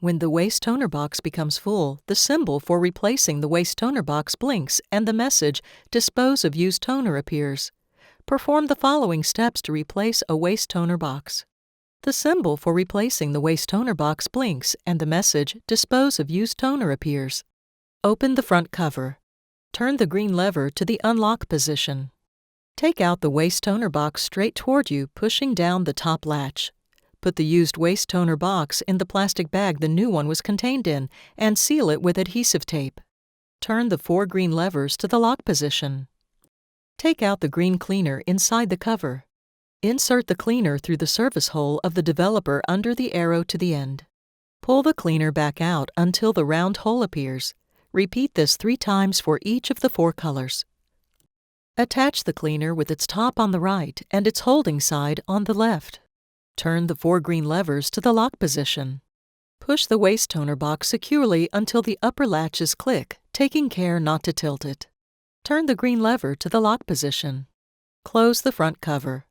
When the waste toner box becomes full, the symbol for replacing the waste toner box blinks and the message "Dispose of used toner" appears. Perform the following steps to replace a waste toner box. The symbol for replacing the waste toner box blinks and the message "Dispose of used toner" appears. Open the front cover. Turn the green lever to the unlock position. Take out the waste toner box straight toward you, pushing down the top latch. Put the used waste toner box in the plastic bag the new one was contained in and seal it with adhesive tape. Turn the 4 green levers to the lock position. Take out the green cleaner inside the cover. Insert the cleaner through the service hole of the developer under the arrow to the end. Pull the cleaner back out until the round hole appears. Repeat this 3 times for each of the 4 colors. Attach the cleaner with its top on the right and its holding side on the left. Turn the 4 green levers to the lock position. Push the waste toner box securely until the upper latches click, taking care not to tilt it. Turn the green lever to the lock position. Close the front cover.